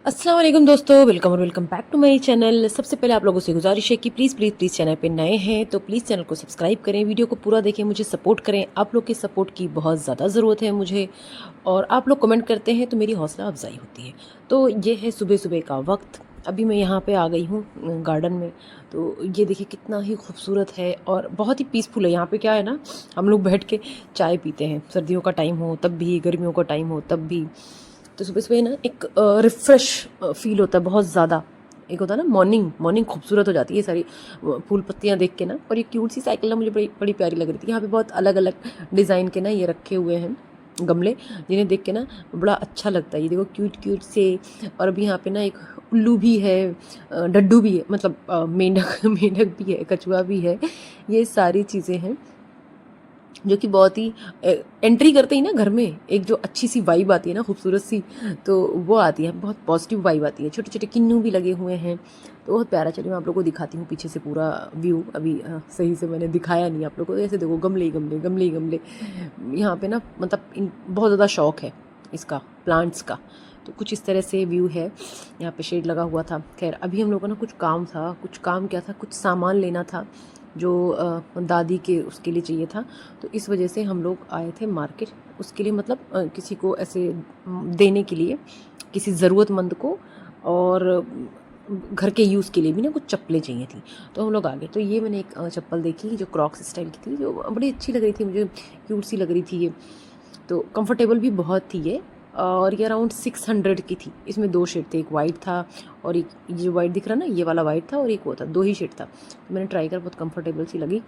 अस्सलाम वालेकुम दोस्तों, वेलकम और welcome back to my channel. सबसे पहले आप लोगों से गुजारिश है कि प्लीज़ चैनल पे नए हैं तो प्लीज़ चैनल को सब्सक्राइब करें, वीडियो को पूरा देखें, मुझे सपोर्ट करें। आप लोग के सपोर्ट की बहुत ज़्यादा ज़रूरत है मुझे, और आप लोग कमेंट करते हैं तो मेरी हौसला अफजाई होती है। तो ये है सुबह सुबह का वक्त। अभी मैं यहाँ पे आ गई हूँ गार्डन में। तो ये देखिए कितना ही खूबसूरत है और बहुत ही पीसफुल है। यहाँ पे क्या है ना, हम लोग बैठ के चाय पीते हैं, सर्दियों का टाइम हो तब भी, गर्मियों का टाइम हो तब भी। तो सुबह सुबह ना एक रिफ़्रेश फील होता है बहुत ज़्यादा। एक होता है ना मॉर्निंग, मॉर्निंग खूबसूरत हो जाती है सारी फूल पत्तियाँ देख के ना। और ये क्यूट सी साइकिल ना मुझे बड़ी बड़ी प्यारी लग रही थी। यहाँ पे बहुत अलग अलग डिज़ाइन के ना ये रखे हुए हैं गमले, जिन्हें देख के ना बड़ा अच्छा लगता है। ये देखो क्यूट क्यूट से। और अभी यहाँ पे ना एक उल्लू भी है, डड्डू भी है, मतलब मेंढक मेंढक भी है, कछुआ भी है। ये सारी चीज़ें हैं जो कि बहुत ही एंट्री करते ही ना घर में एक जो अच्छी सी वाइब आती है ना, खूबसूरत सी, तो वो आती है। बहुत पॉजिटिव वाइब आती है। छोटे छोटे किन्नू भी लगे हुए हैं तो बहुत प्यारा। चलिए मैं आप लोगों को दिखाती हूँ पीछे से पूरा व्यू। अभी सही से मैंने दिखाया नहीं आप लोगों को। तो ऐसे देखो गमले ही गमले, गमले ही गमले। यहाँ पे ना मतलब बहुत ज़्यादा शौक है इसका, प्लांट्स का। तो कुछ इस तरह से व्यू है। यहाँ पे शेड लगा हुआ था। खैर अभी हम लोगों को ना कुछ काम था, कुछ काम क्या था, कुछ सामान लेना था जो दादी के उसके लिए चाहिए था। तो इस वजह से हम लोग आए थे मार्केट उसके लिए, मतलब किसी को ऐसे देने के लिए, किसी ज़रूरतमंद को। और घर के यूज़ के लिए भी ना कुछ चप्पलें चाहिए थी। तो हम लोग आ गए। तो ये मैंने एक चप्पल देखी जो क्रॉक्स स्टाइल की थी, जो बड़ी अच्छी लग रही थी मुझे, क्यूट सी लग रही थी ये। तो कंफर्टेबल भी बहुत थी ये। और ये अराउंड 600 की थी। इसमें दो शेड थे, एक वाइट था और एक ये जो वाइट दिख रहा ना, ये वाला वाइट था और एक वो था, दो ही शेड था। तो मैंने ट्राई कर, बहुत कंफर्टेबल सी लगी।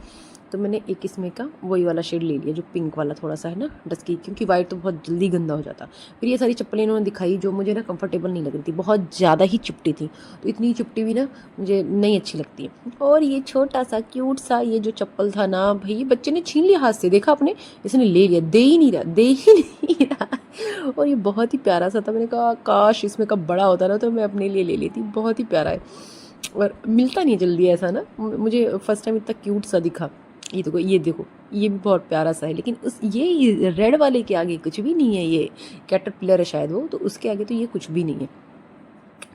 तो मैंने एक इसमें का वही वाला शेड ले लिया जो पिंक वाला थोड़ा सा है ना डस्की, क्योंकि वाइट तो बहुत जल्दी गंदा हो जाता। फिर ये सारी चप्पलें इन्होंने दिखाई जो मुझे ना कंफर्टेबल नहीं लग रही थी, बहुत ज़्यादा ही चिपटी थी। तो इतनी चिपटी भी ना मुझे नहीं अच्छी लगती है। और ये छोटा सा क्यूट सा ये जो चप्पल था ना भाई, बच्चे ने छीन लिया हाथ से, देखा आपने, इसने ले लिया, दे ही नहीं रहा, दे ही नहीं रहा। और ये बहुत ही प्यारा सा था। मैंने कहा काश इसमें कब बड़ा होता ना तो मैं अपने लिए ले लेती। बहुत ही प्यारा है और मिलता नहीं जल्दी ऐसा ना। मुझे फर्स्ट टाइम इतना क्यूट सा दिखा। ये देखो, ये देखो, ये भी बहुत प्यारा सा है। लेकिन उस ये रेड वाले के आगे कुछ भी नहीं है। ये कैटरपिलर है शायद वो, तो उसके आगे तो ये कुछ भी नहीं है।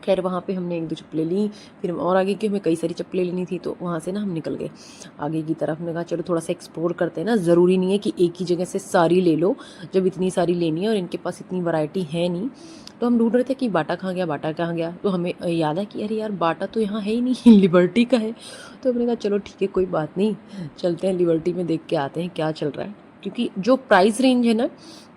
खैर वहाँ पे हमने एक दो चप्पलें ली। फिर हम और आगे की हमें कई सारी चप्पलें लेनी थी, तो वहाँ से ना हम निकल गए आगे की तरफ। हमने कहा चलो थोड़ा सा एक्सप्लोर करते हैं ना, ज़रूरी नहीं है कि एक ही जगह से सारी ले लो जब इतनी सारी लेनी है और इनके पास इतनी वैरायटी है नहीं। तो हम ढूंढ रहे थे कि बाटा कहाँ गया, बाटा कहाँ गया। तो हमें याद है कि अरे यार बाटा तो यहाँ है ही नहीं, लिबर्टी का है। तो हमने कहा चलो ठीक है कोई बात नहीं, चलते हैं लिबर्टी में, देख के आते हैं क्या चल रहा है। क्योंकि जो प्राइस रेंज है ना,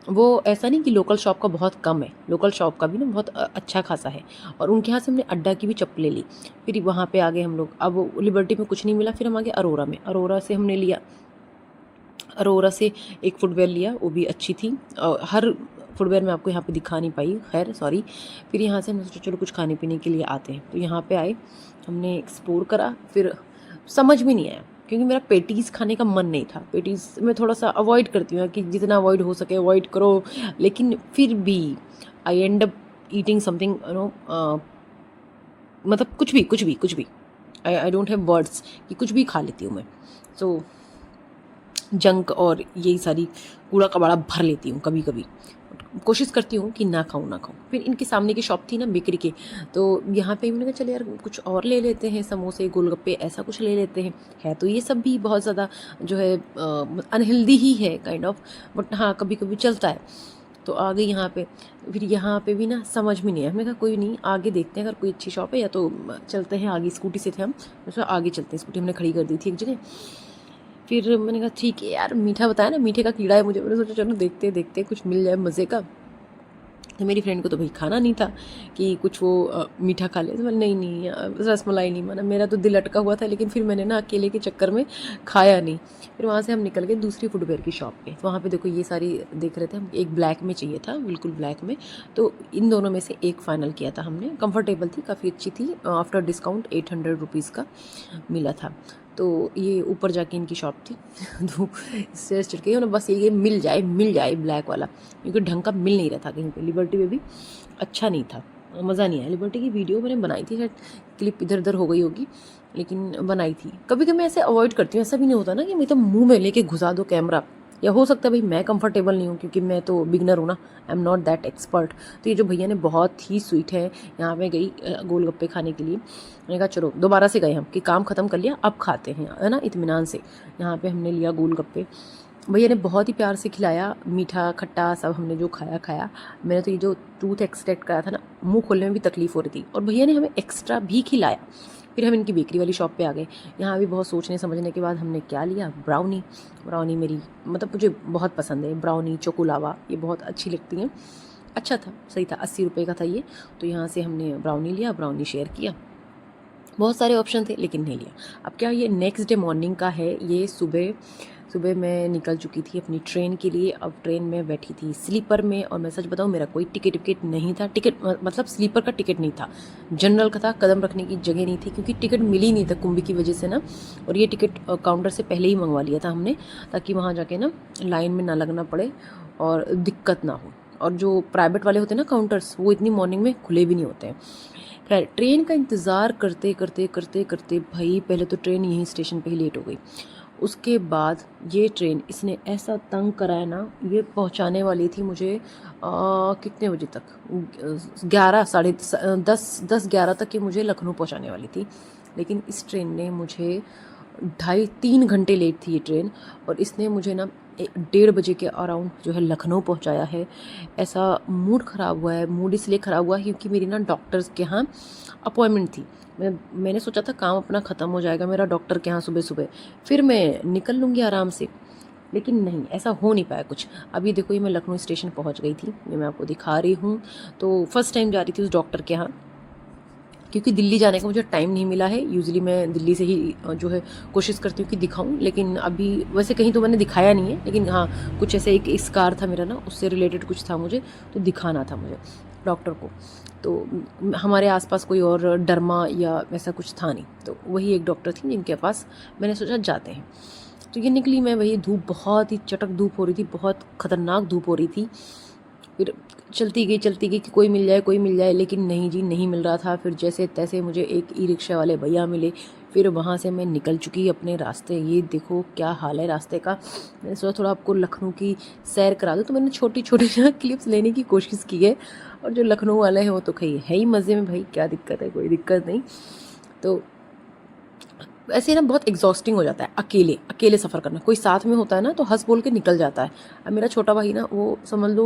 वो ऐसा नहीं कि लोकल शॉप का बहुत कम है, लोकल शॉप का भी ना बहुत अच्छा खासा है। और उनके यहाँ से हमने अड्डा की भी चप्पलें ली। फिर वहाँ पे आ गए हम लोग। अब लिबर्टी में कुछ नहीं मिला, फिर हम आ गए अरोरा में। अरोरा से हमने लिया, अरोरा से एक फुटवेयर लिया, वो भी अच्छी थी। हर फुटवेयर मैं आपको यहाँ पे दिखा नहीं पाई, खैर सॉरी। फिर यहाँ से हमने सोचा चलो कुछ खाने पीने के लिए आते हैं। तो यहाँ पे आए, हमने एक्सप्लोर करा। फिर समझ में नहीं आया क्योंकि मेरा पेटीज़ खाने का मन नहीं था। पेटीज़ मैं थोड़ा सा अवॉइड करती हूँ कि जितना अवॉइड हो सके अवॉइड करो। लेकिन फिर भी I end up eating something, you know, मतलब कुछ भी आई डोंट हैव वर्ड्स कि कुछ भी खा लेती हूँ मैं। सो जंक और यही सारी कूड़ा कबाड़ा भर लेती हूँ कभी कभी। कोशिश करती हूँ कि ना खाऊँ। फिर इनके सामने की शॉप थी ना बेकरी के, तो यहाँ पे मैंने कहा चले यार कुछ और ले लेते हैं, समोसे गोलगप्पे ऐसा कुछ ले लेते हैं। है तो ये सब भी बहुत ज़्यादा जो है अनहेल्दी ही है काइंड ऑफ, बट हाँ कभी कभी चलता है। तो आ गई यहाँ पे। फिर यहाँ पे भी ना समझ में नहीं आया। मैंने कहा कोई नहीं, आगे देखते हैं, अगर कोई अच्छी शॉप है या तो चलते हैं आगे। स्कूटी से थे हम, आगे चलते हैं। स्कूटी हमने खड़ी कर दी थी एक जगह। फिर मैंने कहा ठीक है यार, मीठा बताया ना, मीठे का कीड़ा है मुझे। मैंने सोचा चलो देखते देखते कुछ मिल जाए मज़े का। तो मेरी फ्रेंड को तो भाई खाना नहीं था कि कुछ वो मीठा खा ले। तो मैंने नहीं रसमलाई नहीं माना, मेरा तो दिल अटका हुआ था। लेकिन फिर मैंने ना अकेले के चक्कर में खाया नहीं। फिर वहाँ से हम निकल गए दूसरी फुटवेयर की शॉप पे। तो वहाँ पे देखो ये सारी देख रहे थे हम, एक ब्लैक में चाहिए था, बिल्कुल ब्लैक में। तो इन दोनों में से एक फ़ाइनल किया था हमने। कंफर्टेबल थी, काफ़ी अच्छी थी, आफ्टर डिस्काउंट 800 रुपीज़ का मिला था। तो ये ऊपर जाके इनकी शॉप थी। तो स्टेयर्स चढ़ के बस ये मिल जाए ब्लैक वाला, क्योंकि ढंग का मिल नहीं रहा था कहीं पे। लिबर्टी में भी अच्छा नहीं था, मज़ा नहीं आया। लिबर्टी की वीडियो मैंने बनाई थी, शायद क्लिप इधर उधर हो गई होगी, लेकिन बनाई थी। कभी कभी मैं ऐसे अवॉइड करती हूँ। ऐसा भी नहीं होता ना कि मैं तो मुंह में लेके घुसा दो कैमरा, या हो सकता है भाई मैं कंफर्टेबल नहीं हूँ, क्योंकि मैं तो बिगनर हूँ ना, I am not that expert. तो ये जो भैया ने बहुत ही स्वीट है, यहाँ पे गई गोलगप्पे खाने के लिए। मैंने कहा चलो दोबारा से गए हम कि काम ख़त्म कर लिया, अब खाते हैं, है ना, इत्मीनान से। यहाँ पे हमने लिया गोलगप्पे, भैया ने बहुत ही प्यार से खिलाया, मीठा खट्टा सब हमने जो खाया खाया। मैंने तो ये जो टूथ एक्सट्रैक्ट कराया था ना, मुंह खोलने में भी तकलीफ़ हो रही थी, और भैया ने हमें एक्स्ट्रा भी खिलाया। फिर हम इनकी बेकरी वाली शॉप पे आ गए। यहाँ भी बहुत सोचने समझने के बाद हमने क्या लिया, ब्राउनी। ब्राउनी मेरी मतलब मुझे बहुत पसंद है, ब्राउनी चोकोलावा ये बहुत अच्छी लगती हैं। अच्छा था, सही था, 80 रुपये का था ये। तो यहाँ से हमने ब्राउनी लिया, ब्राउनी शेयर किया। बहुत सारे ऑप्शन थे लेकिन नहीं लिया। अब क्या, ये नेक्स्ट डे मॉर्निंग का है, ये सुबह सुबह मैं निकल चुकी थी अपनी ट्रेन के लिए। अब ट्रेन में बैठी थी स्लीपर में, और मैं सच बताऊँ मेरा कोई टिकट नहीं था। टिकट मतलब स्लीपर का टिकट नहीं था, जनरल का था, कदम रखने की जगह नहीं थी, क्योंकि टिकट मिली नहीं था कुंभ की वजह से ना। और ये टिकट काउंटर से पहले ही मंगवा लिया था हमने, ताकि वहाँ जाके ना लाइन में ना लगना पड़े और दिक्कत ना हो। और जो प्राइवेट वाले होते हैं ना काउंटर्स, वो इतनी मॉर्निंग में खुले भी नहीं होते हैं। खैर, ट्रेन का इंतज़ार करते करते करते करते भाई पहले तो ट्रेन यहीं स्टेशन पे ही लेट हो गई। उसके बाद ये ट्रेन इसने ऐसा तंग कराया ना, ये पहुंचाने वाली थी मुझे कितने बजे तक, 11 साढ़े 10 11 तक ये मुझे लखनऊ पहुंचाने वाली थी। लेकिन इस ट्रेन ने मुझे 2.5-3 घंटे लेट थी ये ट्रेन, और इसने मुझे ना 1:30 बजे के अराउंड जो है लखनऊ पहुंचाया है। ऐसा मूड ख़राब हुआ है, मूड इसलिए ख़राब हुआ है क्योंकि मेरी ना डॉक्टर्स के यहाँ अपॉइंटमेंट थी। मैंने सोचा था काम अपना ख़त्म हो जाएगा मेरा डॉक्टर के यहाँ सुबह सुबह, फिर मैं निकल लूँगी आराम से, लेकिन नहीं, ऐसा हो नहीं पाया कुछ। अभी देखो ये मैं लखनऊ स्टेशन पहुँच गई थी, ये मैं आपको दिखा रही हूँ। तो फर्स्ट टाइम जा रही थी उस डॉक्टर के यहाँ, क्योंकि दिल्ली जाने का मुझे टाइम नहीं मिला है। यूजुअली मैं दिल्ली से ही जो है कोशिश करती हूँ कि दिखाऊं, लेकिन अभी वैसे कहीं तो मैंने दिखाया नहीं है, लेकिन हाँ कुछ ऐसे एक स्कार था मेरा ना, उससे रिलेटेड कुछ था मुझे, तो दिखाना था मुझे डॉक्टर को। तो हमारे आसपास कोई और डर्मा या ऐसा कुछ था नहीं, तो वही एक डॉक्टर थी जिनके पास मैंने सोचा जाते हैं। तो ये निकली मैं, वही धूप, बहुत ही चटक धूप हो रही थी, बहुत ख़तरनाक धूप हो रही थी। फिर चलती गई कि कोई मिल जाए, लेकिन नहीं जी, नहीं मिल रहा था। फिर जैसे तैसे मुझे एक ई रिक्शा वाले भैया मिले, फिर वहाँ से मैं निकल चुकी अपने रास्ते। ये देखो क्या हाल है रास्ते का। मैंने सोचा थोड़ा आपको लखनऊ की सैर करा दूँ, तो मैंने छोटी छोटी क्लिप्स लेने की कोशिश की है। और जो लखनऊ वाले हैं वो तो कहीं है ही मज़े में, भाई क्या दिक्कत है, कोई दिक्कत नहीं। तो ऐसे ना बहुत एग्जॉस्टिंग हो जाता है अकेले अकेले सफ़र करना। कोई साथ में होता है ना तो हंस बोल के निकल जाता है। अब मेरा छोटा भाई ना, वो समझ लो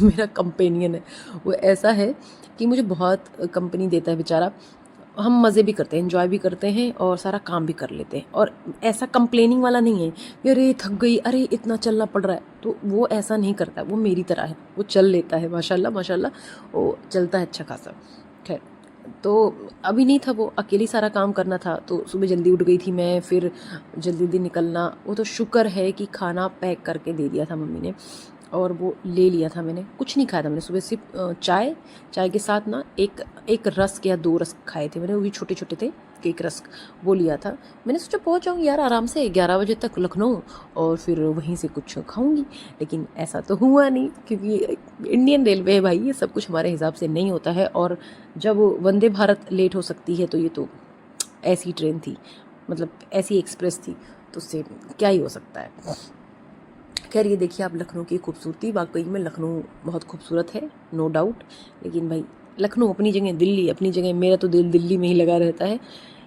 मेरा कंपेनियन है। वो ऐसा है कि मुझे बहुत कंपनी देता है बेचारा। हम मज़े भी करते हैं, एंजॉय भी करते हैं, और सारा काम भी कर लेते हैं। और ऐसा कंप्लेनिंग वाला नहीं है कि अरे थक गई, अरे इतना चलना पड़ रहा है, तो वो ऐसा नहीं करता है। वो मेरी तरह है, वो चल लेता है, माशाल्लाह माशाल्लाह, वो चलता है अच्छा खासा। खैर, तो अभी नहीं था, वो अकेली सारा काम करना था, तो सुबह जल्दी उठ गई थी मैं। फिर जल्दी जल्दी निकलना, वो तो शुक्र है कि खाना पैक करके दे दिया था मम्मी ने, और वो ले लिया था मैंने। कुछ नहीं खाया था मैंने सुबह, सिर्फ चाय के साथ ना एक रस्क या 2 रस्क खाए थे मैंने, वो भी छोटे छोटे थे, केक रस्क, वो लिया था। मैंने सोचा पहुंच जाऊँगी यार आराम से 11 बजे तक लखनऊ, और फिर वहीं से कुछ खाऊंगी। लेकिन ऐसा तो हुआ नहीं, क्योंकि इंडियन रेलवे है भाई, ये सब कुछ हमारे हिसाब से नहीं होता है। और जब वंदे भारत लेट हो सकती है, तो ये तो ऐसी ट्रेन थी, मतलब ऐसी एक्सप्रेस थी, तो उससे क्या ही हो सकता है। खैर, ये देखिए आप लखनऊ की खूबसूरती, वाकई में लखनऊ बहुत खूबसूरत है, नो डाउट। लेकिन भाई लखनऊ अपनी जगह, दिल्ली अपनी जगह, मेरा तो दिल दिल्ली में ही लगा रहता है,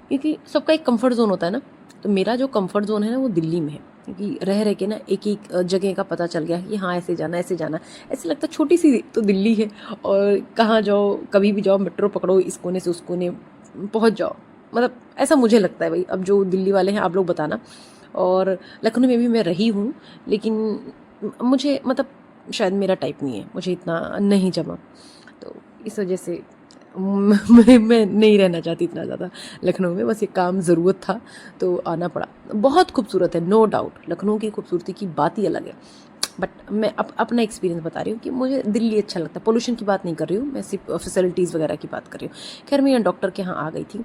क्योंकि सबका एक कंफर्ट जोन होता है ना। तो मेरा जो कंफर्ट जोन है ना, वो दिल्ली में है, क्योंकि रह रह के ना एक एक जगह का पता चल गया कि हाँ ऐसे जाना ऐसे जाना। ऐसे लगता है छोटी सी तो दिल्ली है, और कहाँ जाओ, कभी भी जाओ, मेट्रो पकड़ो, इस कोने से उस कोने पहुँच जाओ, मतलब ऐसा मुझे लगता है भाई। अब जो दिल्ली वाले हैं आप लोग बताना। और लखनऊ में भी मैं रही हूँ, लेकिन मुझे मतलब शायद मेरा टाइप नहीं है, मुझे इतना नहीं जमा, तो इस वजह से मैं नहीं रहना चाहती इतना ज़्यादा लखनऊ में। बस ये काम ज़रूरत था तो आना पड़ा। बहुत खूबसूरत है, नो डाउट, लखनऊ की खूबसूरती की बात ही अलग है। बट मैं अपना एक्सपीरियंस बता रही हूँ कि मुझे दिल्ली अच्छा लगता है। पोल्यूशन की बात नहीं कर रही हूँ मैं, सिर्फ फैसिलिटीज़ वगैरह की बात कर रही हूँ। खैर, मैं यहाँ डॉक्टर के यहाँ आ गई थी,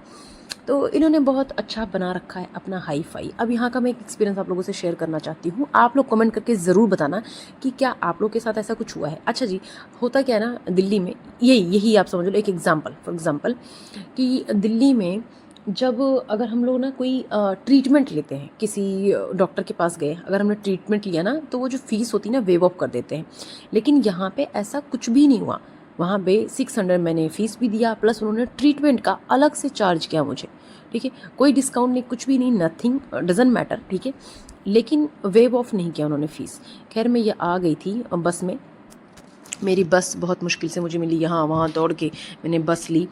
तो इन्होंने बहुत अच्छा बना रखा है अपना हाई फाई। अब यहाँ का मैं एक एक्सपीरियंस आप लोगों से शेयर करना चाहती हूँ। आप लोग कमेंट करके ज़रूर बताना कि क्या आप लोग के साथ ऐसा कुछ हुआ है। अच्छा जी, होता क्या है ना दिल्ली में, यही आप समझ लो, एक एग्जांपल फॉर एग्जांपल, कि दिल्ली में जब अगर हम लोग ना कोई ट्रीटमेंट लेते हैं, किसी डॉक्टर के पास गए, अगर हमने ट्रीटमेंट लिया ना तो वो जो फ़ीस होती है ना वेव ऑफ कर देते हैं। लेकिन यहाँ पे ऐसा कुछ भी नहीं हुआ। वहाँ पे 600 मैंने फ़ीस भी दिया, प्लस उन्होंने ट्रीटमेंट का अलग से चार्ज किया मुझे, ठीक है। कोई डिस्काउंट नहीं, कुछ भी नहीं, नथिंग डज़न्ट मैटर, ठीक है। लेकिन वेव ऑफ नहीं किया उन्होंने फ़ीस। खैर मैं ये आ गई थी बस में, मेरी बस बहुत मुश्किल से मुझे मिली, यहाँ वहाँ दौड़ के मैंने बस ली।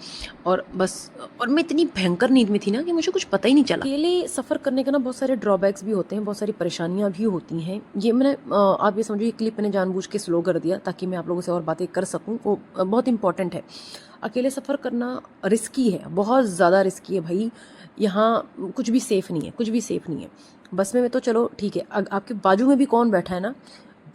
और मैं इतनी भयंकर नींद में थी ना कि मुझे कुछ पता ही नहीं चला। अकेले सफ़र करने का ना बहुत सारे ड्रॉबैक्स भी होते हैं, बहुत सारी परेशानियाँ भी होती हैं। ये मैंने आप ये समझो, ये क्लिप मैंने जानबूझ के स्लो कर दिया ताकि मैं आप लोगों से और बातें कर सकूँ, वो बहुत इंपॉर्टेंट है। अकेले सफ़र करना रिस्की है, बहुत ज़्यादा रिस्की है भाई। यहाँ कुछ भी सेफ़ नहीं है, कुछ भी सेफ़ नहीं है। बस में तो चलो ठीक है, आपके बाजू में भी कौन बैठा है ना,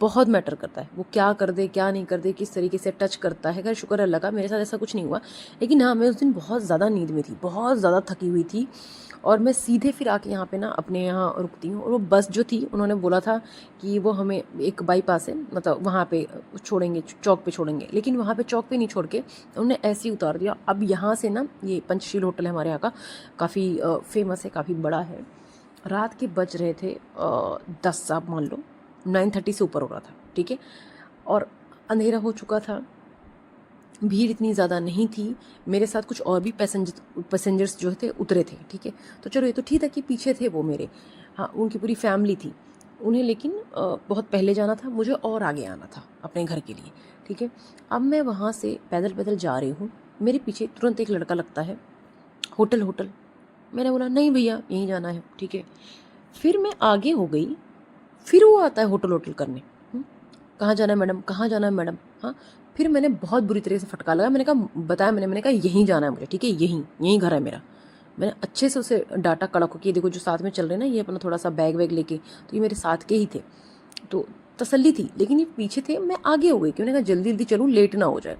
बहुत मैटर करता है। वो क्या कर दे, क्या नहीं कर दे, किस तरीके से टच करता है। खैर शुक्र अल्लाह का मेरे साथ ऐसा कुछ नहीं हुआ। लेकिन हाँ, मैं उस दिन बहुत ज़्यादा नींद में थी, बहुत ज़्यादा थकी हुई थी। और मैं सीधे फिर आके यहाँ पे ना अपने यहाँ रुकती हूँ। और वो बस जो थी, उन्होंने बोला था कि वो हमें एक बाईपास है, मतलब वहाँ पे छोड़ेंगे, चौक पे छोड़ेंगे। लेकिन वहाँ पे चौक पे नहीं छोड़ के उन्होंने ऐसे ही उतार दिया। अब यहाँ से ना, ये पंचशील होटल है हमारे यहाँ का, काफ़ी फेमस है, काफ़ी बड़ा है। रात के बज रहे थे 10, आप मान लो 9:30 से ऊपर हो रहा था, ठीक है। और अंधेरा हो चुका था, भीड़ इतनी ज़्यादा नहीं थी। मेरे साथ कुछ और भी पैसेंजर्स जो थे उतरे थे, ठीक है। तो चलो ये तो ठीक था कि पीछे थे वो मेरे, हाँ उनकी पूरी फैमिली थी। उन्हें लेकिन बहुत पहले जाना था, मुझे और आगे आना था अपने घर के लिए, ठीक है। अब मैं वहाँ से पैदल पैदल जा रही हूँ, मेरे पीछे तुरंत एक लड़का लगता है, होटल होटल। मैंने बोला नहीं भैया यहीं जाना है, ठीक है। फिर मैं आगे हो गई, फिर वो आता है होटल होटल करने, कहाँ जाना है मैडम, कहाँ जाना है मैडम, हाँ। फिर मैंने बहुत बुरी तरह से फटका लगा, मैंने कहा बताया, मैंने कहा यहीं जाना है मुझे, ठीक है, यहीं घर है मेरा। मैंने अच्छे से उसे डाटा कड़क हो कि देखो जो साथ में चल रहे हैं ना, ये अपना थोड़ा सा बैग वैग लेके, तो ये मेरे साथ के ही थे, तो तसल्ली थी। लेकिन ये पीछे थे, मैं आगे हो गई कि मैंने कहा जल्दी जल्दी चलूँ, लेट ना हो जाए।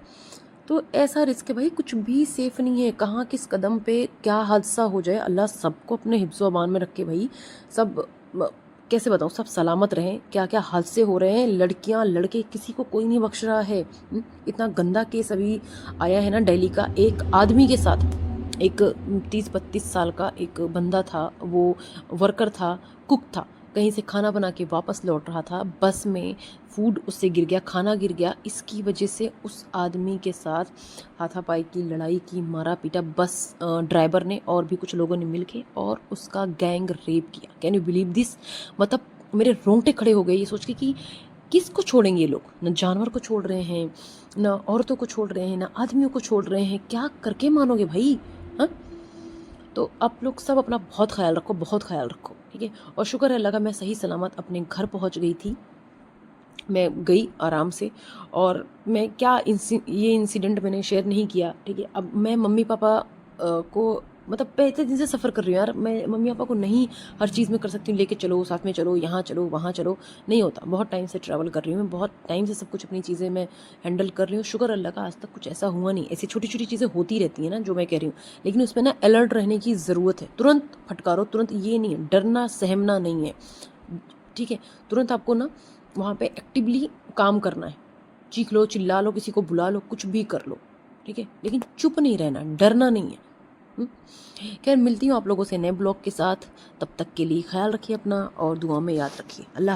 तो ऐसा रिस्क है भाई, कुछ भी सेफ़ नहीं है, कहाँ किस कदम पे क्या हादसा हो जाए। अल्लाह सबको अपने हिफ्ज़ व अमान में रखे भाई। सब कैसे बताऊँ, सब सलामत रहें। क्या क्या हादसे हो रहे हैं, लड़कियां लड़के किसी को कोई नहीं बख्श रहा है। इतना गंदा केस अभी आया है ना दिल्ली का, एक आदमी के साथ, एक 30-32 साल का एक बंदा था, वो वर्कर था, कुक था, कहीं से खाना बना के वापस लौट रहा था, बस में फूड उससे गिर गया, खाना गिर गया। इसकी वजह से उस आदमी के साथ हाथापाई की, लड़ाई की, मारा पीटा, बस ड्राइवर ने और भी कुछ लोगों ने मिलके, और उसका गैंग रेप किया। Can you believe this? मतलब मेरे रोंगटे खड़े हो गए ये सोच के कि किसको छोड़ेंगे ये लोग। न जानवर को छोड़ रहे हैं, न औरतों को छोड़ रहे हैं, न आदमियों को छोड़ रहे हैं। क्या करके मानोगे भाई, हाँ? तो आप लोग सब अपना बहुत ख्याल रखो, बहुत ख्याल रखो, ठीक है। और शुक्र है अल्लाह का, मैं सही सलामत अपने घर पहुंच गई थी। मैं गई आराम से। और मैं क्या ये इंसिडेंट मैंने शेयर नहीं किया, ठीक है। अब मैं मम्मी पापा को, मतलब पहले दिन से सफ़र कर रही हूँ यार, मैं मम्मी पापा को नहीं हर चीज़ में कर सकती हूँ, लेके चलो, साथ में चलो, यहाँ चलो, वहाँ चलो, नहीं होता। बहुत टाइम से ट्रैवल कर रही हूँ मैं, बहुत टाइम से सब कुछ अपनी चीज़ें मैं हैंडल कर रही हूँ। शुक्र अल्लाह का, आज तक कुछ ऐसा हुआ नहीं। ऐसी छोटी छोटी चीज़ें होती रहती हैं ना जो मैं कह रही हूँ, लेकिन उसमें ना अलर्ट रहने की ज़रूरत है। तुरंत फटकारो, तुरंत ये नहीं है, डरना सहमना नहीं है, ठीक है। तुरंत आपको ना वहाँ पे एक्टिवली काम करना है। चीख लो, चिल्ला लो, किसी को बुला लो, कुछ भी कर लो, ठीक है। लेकिन चुप नहीं रहना, डरना नहीं है। खैर मिलती हूँ आप लोगों से नए ब्लॉग के साथ। तब तक के लिए ख्याल रखिए अपना, और दुआ में याद रखिए। अल्लाह हाफ़िज़।